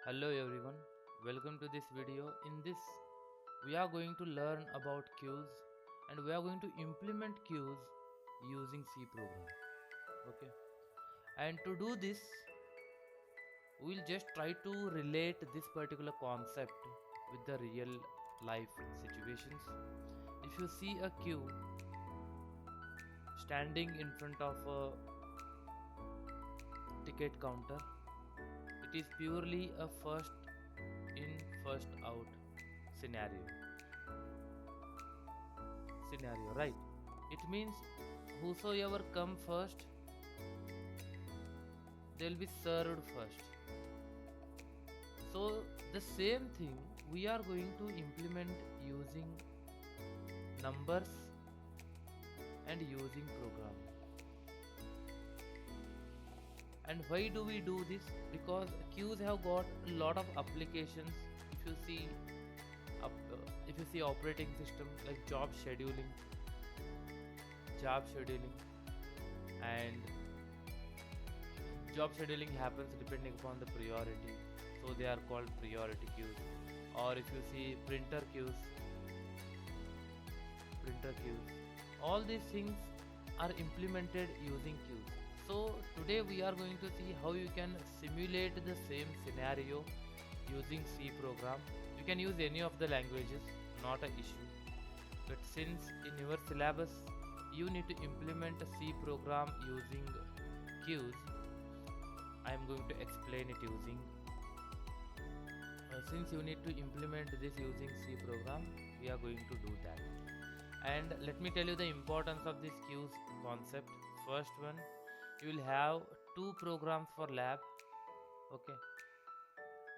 Hello everyone, welcome to this video. In this, we are going to learn about queues and we are going to implement queues using C program. Okay, and to do this, we'll just try to relate this particular concept with the real life situations. If you see a queue standing in front of a ticket counter, it is purely a first in, first out scenario, right? It means whosoever come first, they'll be served first. So the same thing we are going to implement using numbers and using programming. And why do we do this? Because queues have got a lot of applications. If you see operating system like job scheduling, and job scheduling happens depending upon the priority, so they are called priority queues. Or if you see printer queues, all these things are implemented using queues. So today we are going to see how you can simulate the same scenario using C program. You can use any of the languages, not an issue. But since in your syllabus you need to implement a C program using queues, I am going to explain it using. Since you need to implement this using C program, we are going to do that. And let me tell you the importance of this queues concept. First one, you will have two programs for lab, okay?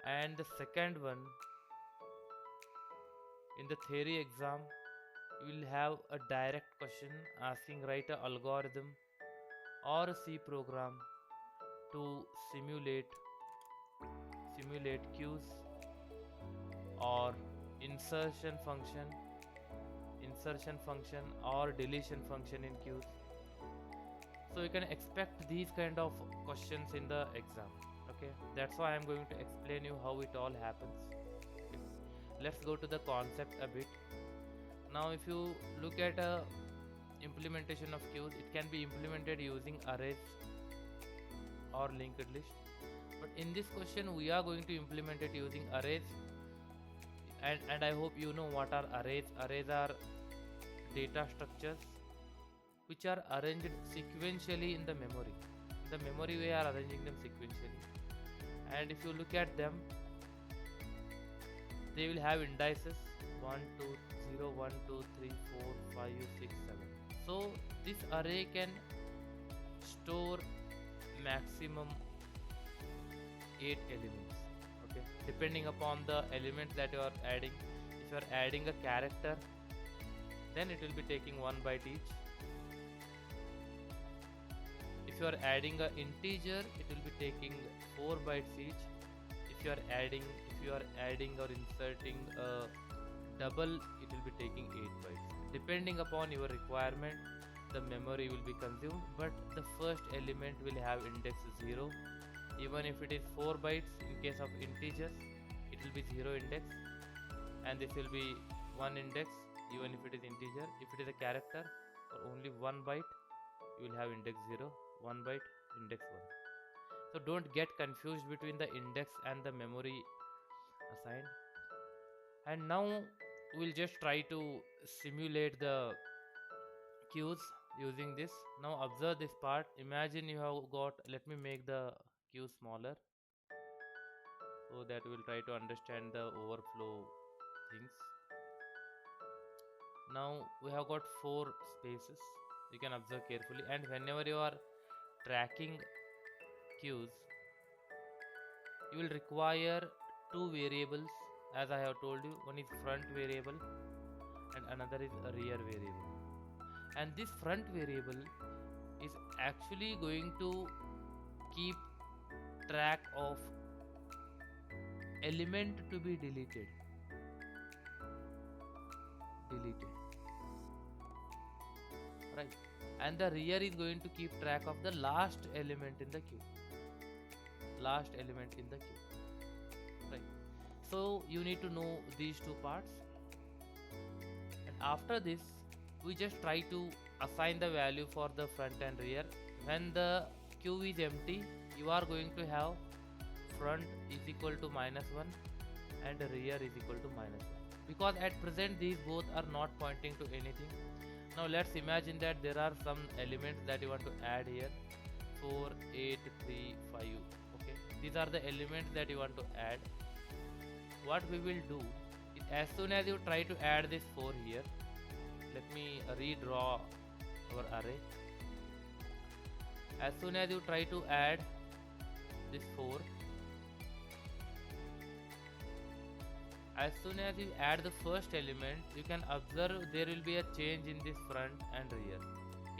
And the second one, in the theory exam, you will have a direct question asking write a algorithm or a C program to simulate queues or insertion function or deletion function in queues. So you can expect these kind of questions in the exam. Okay, that's why I'm going to explain you how it all happens. Okay. Let's go to the concept a bit. Now if you look at a implementation of queues, it can be implemented using arrays or linked list, but in this question we are going to implement it using arrays. And I hope you know what are arrays. Arrays are data structures which are arranged sequentially in the memory. In the memory we are arranging them sequentially, and if you look at them, they will have indices 1 2 0 1 2 3 4 5 6 7. So this array can store maximum 8 elements, okay, depending upon the element that you are adding. If you are adding a character, then it will be taking 1 byte each. If you are adding a integer, it will be taking 4 bytes each. If you are adding or inserting a double, it will be taking 8 bytes. Depending upon your requirement, the memory will be consumed, but the first element will have index 0. Even if it is 4 bytes, in case of integers, it will be 0 index, and this will be 1 index even if it is integer. If it is a character or only 1 byte, you will have index 0, 1 byte, index 1. So don't get confused between the index and the memory assigned. And now we'll just try to simulate the queues using this. Now observe this part. Imagine you have got, let me make the queue smaller so that we'll try to understand the overflow things. Now we have got 4 spaces. You can observe carefully, and whenever you are tracking queues, you will require 2 variables, as I have told you. One is front variable and another is a rear variable. And this front variable is actually going to keep track of element to be deleted, right? And the rear is going to keep track of the last element in the queue, you need to know these two parts. And after this, we just try to assign the value for the front and rear. When the queue is empty, you are going to have front is equal to -1 and rear is equal to -1, because at present these both are not pointing to anything. Now let's imagine that there are some elements that you want to add here. 4, 8, 3, 5. Okay, these are the elements that you want to add. What we will do is, as soon as you try to add this 4 here, let me redraw our array. As soon as you try to add this 4, as soon as you add the first element, you can observe there will be a change in this front and rear.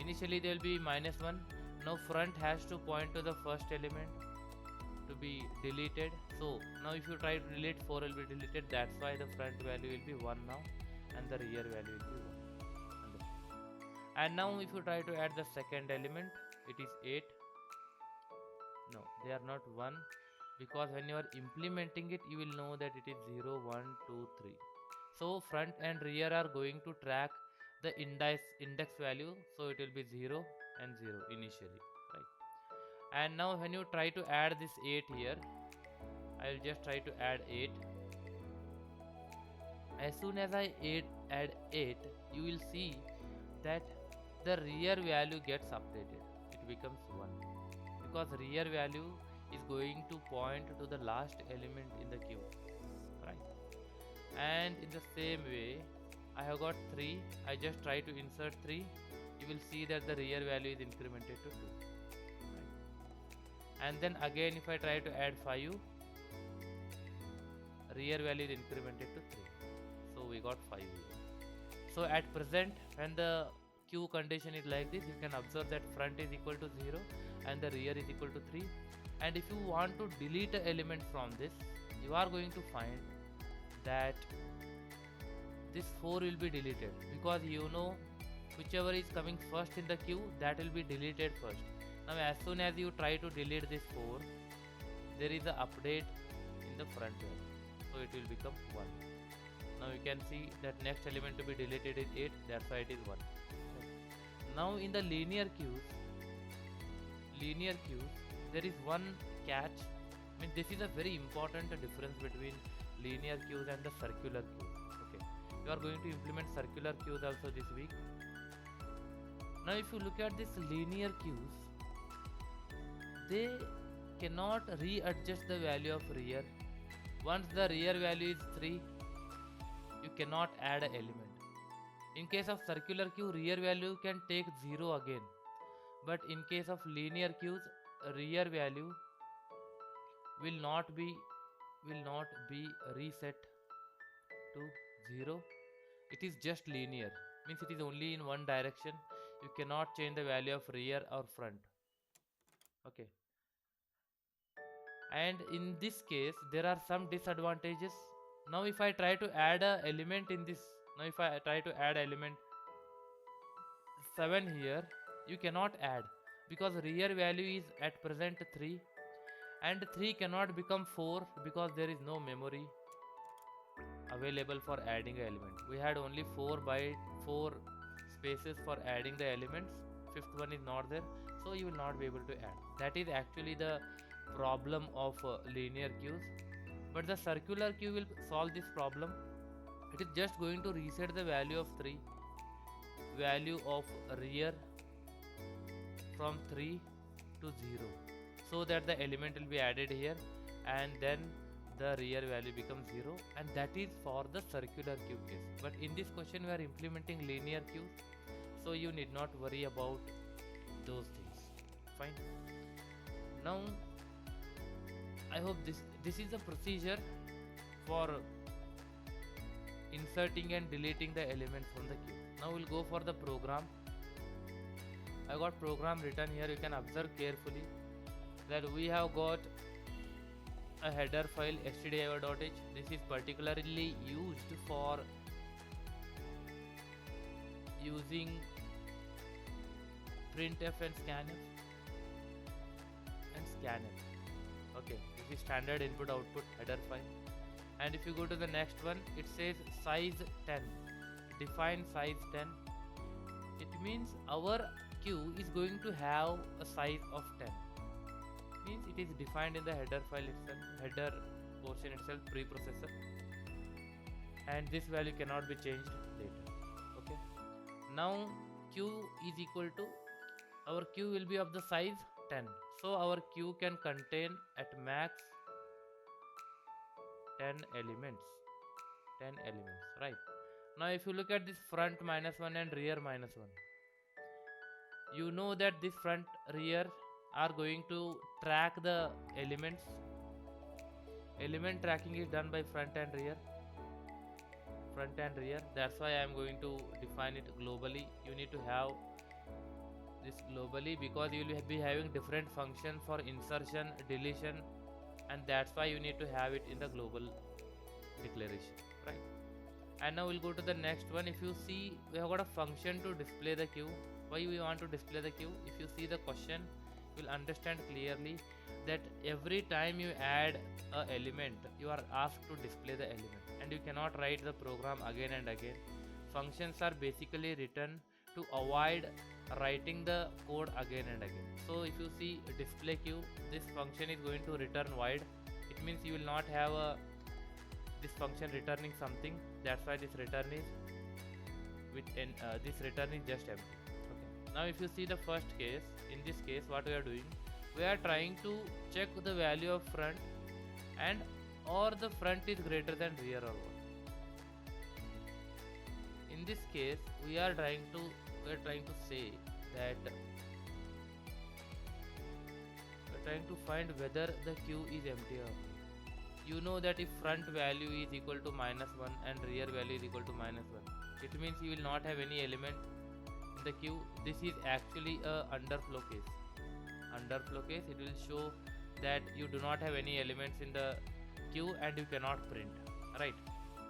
Initially there will be -1. Now front has to point to the first element to be deleted. So now if you try to delete, 4 will be deleted. That's why the front value will be 1 now and the rear value will be 1. And now if you try to add the second element, it is 8. No, they are not 1, because when you are implementing it, you will know that it is 0, 1, 2, 3. So front and rear are going to track the index value, so it will be 0 and 0 initially, right? And now when you try to add this 8 here, I will just try to add 8. As soon as I add 8, you will see that the rear value gets updated. It becomes 1, because rear value is going to point to the last element in the queue, right? And in the same way, I have got 3. I just try to insert 3. You will see that the rear value is incremented to 2, right? And then again, if I try to add 5, rear value is incremented to 3. So we got 5 here. So at present, when the queue condition is like this, you can observe that front is equal to 0 and the rear is equal to 3. And if you want to delete an element from this, you are going to find that this 4 will be deleted, because you know whichever is coming first in the queue, that will be deleted first. Now as soon as you try to delete this 4, there is an update in the front value, so it will become 1. Now you can see that next element to be deleted is 8, that's why it is 1. Now in the linear queues, there is one catch. I mean, this is a very important difference between linear queues and the circular queues. Okay, you are going to implement circular queues also this week. Now if you look at this linear queues, they cannot readjust the value of rear. Once the rear value is 3, you cannot add an element. In case of circular queue, rear value can take 0 again, but in case of linear queues, rear value will not be reset to 0. It is just linear, means it is only in one direction. You cannot change the value of rear or front. Okay, and in this case there are some disadvantages. Now if I try to add a element in this, now if I try to add element 7 here, you cannot add, because rear value is at present 3 and 3 cannot become 4 because there is no memory available for adding an element. We had only 4 spaces for adding the elements, 5th one is not there, so you will not be able to add. That is actually the problem of linear queues. But the circular queue will solve this problem. It is just going to reset the value of value of rear from 3 to 0, so that the element will be added here and then the rear value becomes 0, and that is for the circular queue case. But in this question we are implementing linear queues, so you need not worry about those things. Fine. Now I hope this is the procedure for inserting and deleting the elements from the queue. Now we'll go for the program. I got program written here. You can observe carefully that we have got a header file stdio.h. This is particularly used for using printf and scanf. Okay, this is standard input output header file, And if you go to the next one, it says size 10. Define size 10. It means our queue is going to have a size of 10. Means it is defined in the header file itself, header portion itself, preprocessor, and this value cannot be changed later. Okay. Now queue is equal to, our queue will be of the size 10. So our queue can contain at max 10 elements. 10 elements, right? Now if you look at this front -1 and rear -1, you know that this front rear are going to track the elements. Element tracking is done by front and rear. Front and rear. That's why I am going to define it globally. You need to have this globally because you will be having different functions for insertion, deletion, and that's why you need to have it in the global declaration, right? And now we'll go to the next one. If you see, we have got a function to display the queue. Why we want to display the queue? If you see the question, you'll understand clearly that every time you add a element, you are asked to display the element, and you cannot write the program again and again. Functions are basically written to avoid writing the code again and again. So if you see display queue, this function is going to return void. It means you will not have this function returning something. That's why this return is this return is just empty. Okay. Now if you see the first case, in this case what we are doing, we are trying to check the value of front and or the front is greater than rear or what. In this case we are trying to say that we are trying to find whether the queue is empty or not. You know that if front value is equal to -1 and rear value is equal to -1, it means you will not have any element in the queue. This is actually a underflow case. Underflow case, it will show that you do not have any elements in the queue and you cannot print, right?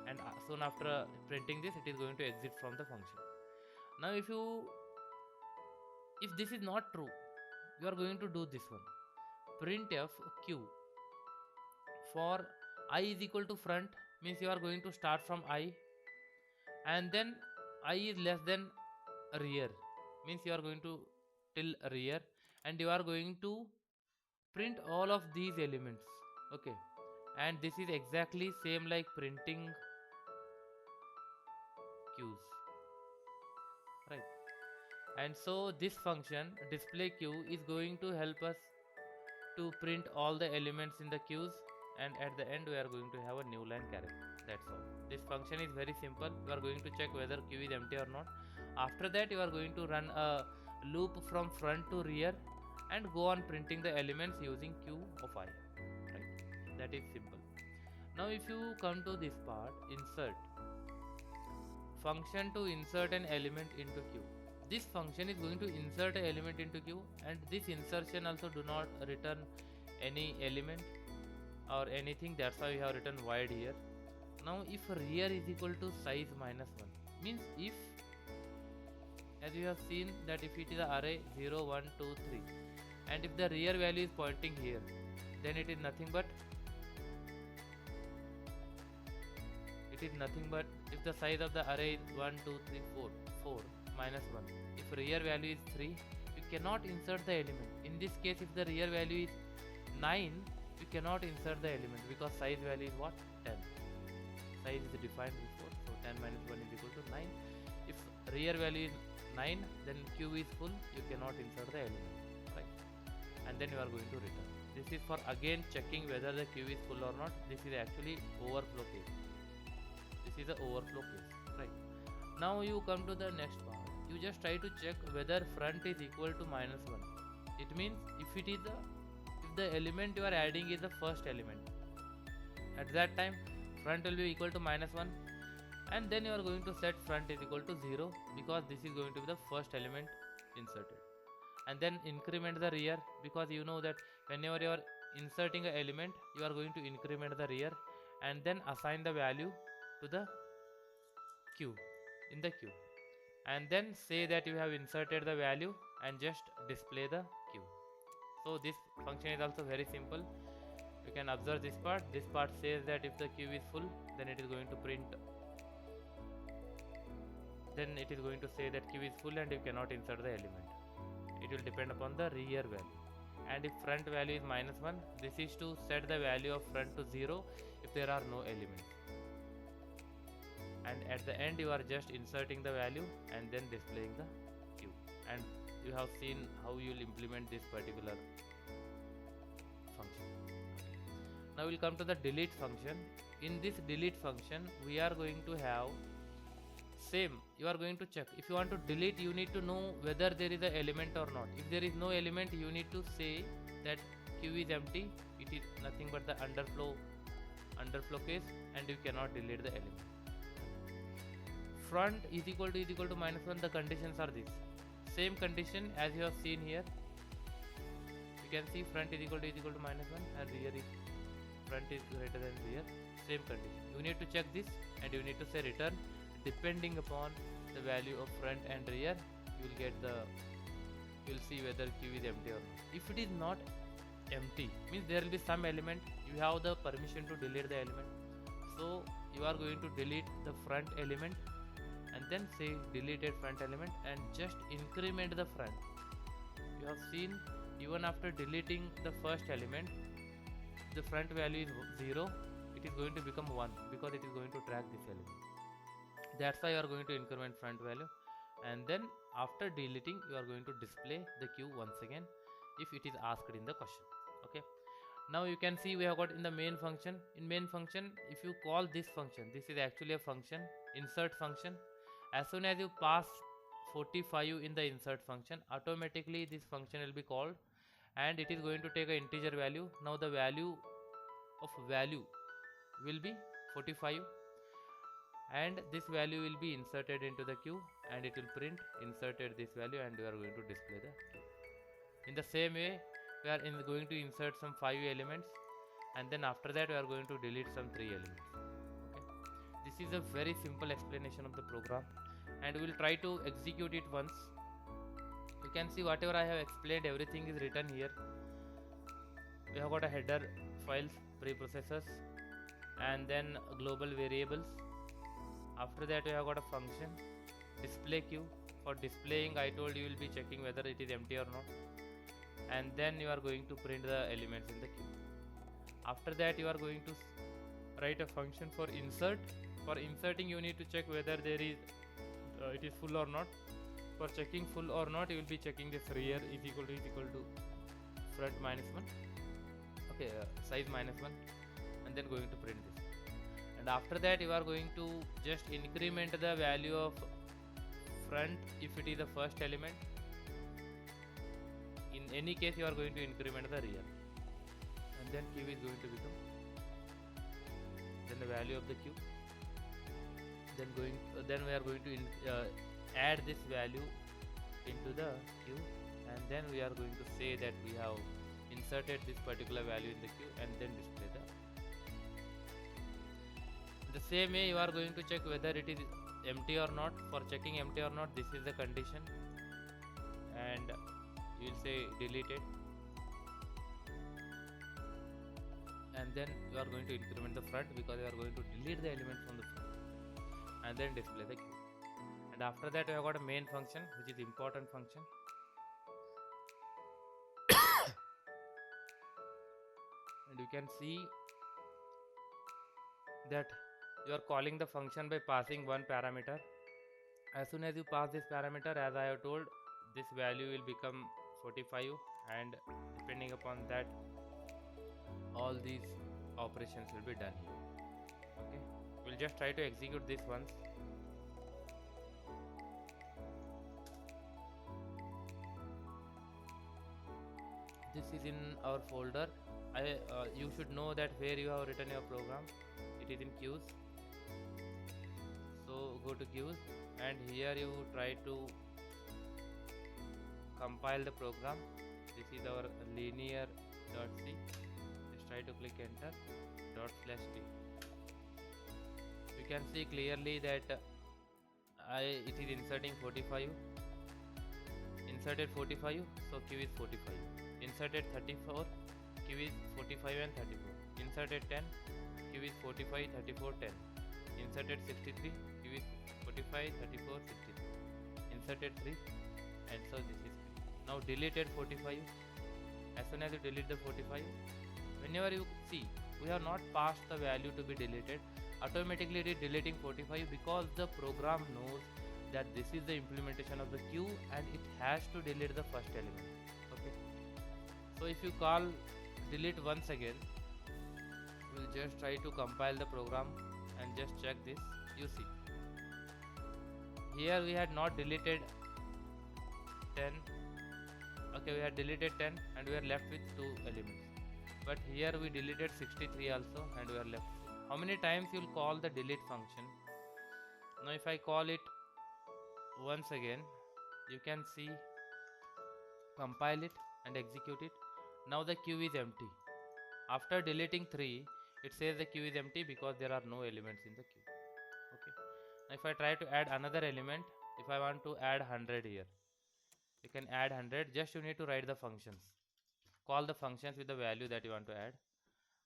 And soon after printing this, it is going to exit from the function. Now if this is not true, you are going to do this one. Printf queue for I is equal to front, means you are going to start from I, and then I is less than rear, means you are going to till rear, and you are going to print all of these elements. Okay, and this is exactly same like printing queues, right? And so this function display queue is going to help us to print all the elements in the queues, and at the end we are going to have a new line character. That's all. This function is very simple. You are going to check whether queue is empty or not. After that you are going to run a loop from front to rear and go on printing the elements using queue of I, right? That is simple. Now if you come to this part, insert function to insert an element into queue. This function is going to insert an element into queue, and this insertion also do not return any element or anything. That's why we have written void here. Now if rear is equal to size -1, means if, as you have seen that if it is an array 0 1 2 3 and if the rear value is pointing here, then it is nothing but if the size of the array is 1 2 3 4 -1, if rear value is 3, you cannot insert the element. In this case, if the rear value is 9, you cannot insert the element because size value is what? 10. Size is defined before, so 10 minus 1 is equal to 9. If rear value is 9, then queue is full, you cannot insert the element, right? And then you are going to return. This is for again checking whether the queue is full or not. This is actually overflow case. This is the overflow case, right? Now you come to the next part. You just try to check whether front is equal to -1. It means if the element you are adding is the first element, at that time front will be equal to -1, and then you are going to set front is equal to 0 because this is going to be the first element inserted, and then increment the rear because you know that whenever you are inserting an element, you are going to increment the rear and then assign the value to the queue in the queue, and then say that you have inserted the value and just display the queue. So this function is also very simple. You can observe this part. This part says that if the queue is full, then it is going to print. Then it is going to say that queue is full and you cannot insert the element. It will depend upon the rear value. And if front value is -1, this is to set the value of front to 0 if there are no elements. And at the end you are just inserting the value and then displaying the queue. And you have seen how you will implement this particular function. Now we'll come to the delete function. In this delete function we are going to have same, you are going to check. If you want to delete, you need to know whether there is an element or not. If there is no element, you need to say that queue is empty, it is nothing but the underflow case, and you cannot delete the element. Front is equal to -1, the conditions are this. Same condition as you have seen here. You can see front is equal to -1 and rear is front is greater than rear. Same condition. You need to check this and you need to say return. Depending upon the value of front and rear, you will see whether queue is empty or not. If it is not empty, means there will be some element, you have the permission to delete the element. So you are going to delete the front element and then say deleted front element and just increment the front. You have seen even after deleting the first element, the front value is 0, it is going to become 1 because it is going to track this element. That's why you are going to increment front value, and then after deleting you are going to display the queue once again if it is asked in the question. Okay, now you can see we have got in the main function. In main function, if you call this function, this is actually a function, insert function. As soon as you pass 45 in the insert function, automatically this function will be called and it is going to take an integer value. Now the value of value will be 45 and this value will be inserted into the queue and it will print inserted this value and we are going to display the queue. In the same way, we are going to insert some 5 elements and then after that we are going to delete some 3 elements. Okay. This is a very simple explanation of the program and we will try to execute it once. You can see whatever I have explained, everything is written here. We have got a header files, preprocessors, and then global variables. After that we have got a function, display queue. For displaying, I told you will be checking whether it is empty or not, and then you are going to print the elements in the queue. After that you are going to write a function for insert. For inserting you need to check whether there is it is full or not. For checking full or not, you will be checking this rear is equal to front -1, okay, size -1, and then going to print this. And after that you are going to just increment the value of front if it is the first element. In any case you are going to increment the rear, and then queue is going to become then the value of the queue. Then we are going to add this value into the queue, and then we are going to say that we have inserted this particular value in the queue and then display the. The same way you are going to check whether it is empty or not. For checking empty or not, this is the condition and you will say deleted, and then you are going to increment the front because you are going to delete the element from the front and then display the queue. And after that we have got a main function, which is important function. And you can see that you are calling the function by passing one parameter. As soon as you pass this parameter, as I have told, this value will become 45, and depending upon that all these operations will be done here. Okay, we'll just try to execute this once. This is in our folder. You should know that where you have written your program. It is in queues. So go to queues, and here you try to compile the program. This is our linear.c. Just try to click enter ./t. You can see clearly that it is inserting 45. Inserted 45, so queue is 45. Inserted 34, queue is 45 and 34. Inserted 10, queue is 45, 34, 10. Inserted 63, queue is 45, 34, 63. Inserted 3, and so this is now deleted 45. As soon as you delete the 45, whenever you see, we have not passed the value to be deleted, automatically it is deleting 45 because the program knows that this is the implementation of the queue and it has to delete the first element. Okay, so if you call delete once again, we'll just try to compile the program and just check this. You see, here we had not deleted 10. Okay, we had deleted 10 and we are left with 2 elements, but here we deleted 63 also and we are left. How many times you'll call the delete function? Now if I call it once again, you can see, compile it and execute it. Now the queue is empty. After deleting 3, it says the queue is empty because there are no elements in the queue. Okay, now if I try to add another element, if I want to add 100 here, you can add 100. Just you need to write the functions, call the functions with the value that you want to add.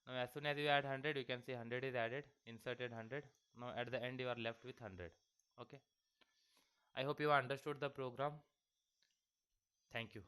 Now as soon as you add 100, you can see 100 is added, inserted 100. Now at the end you are left with 100. Okay, I hope you understood the program. Thank you.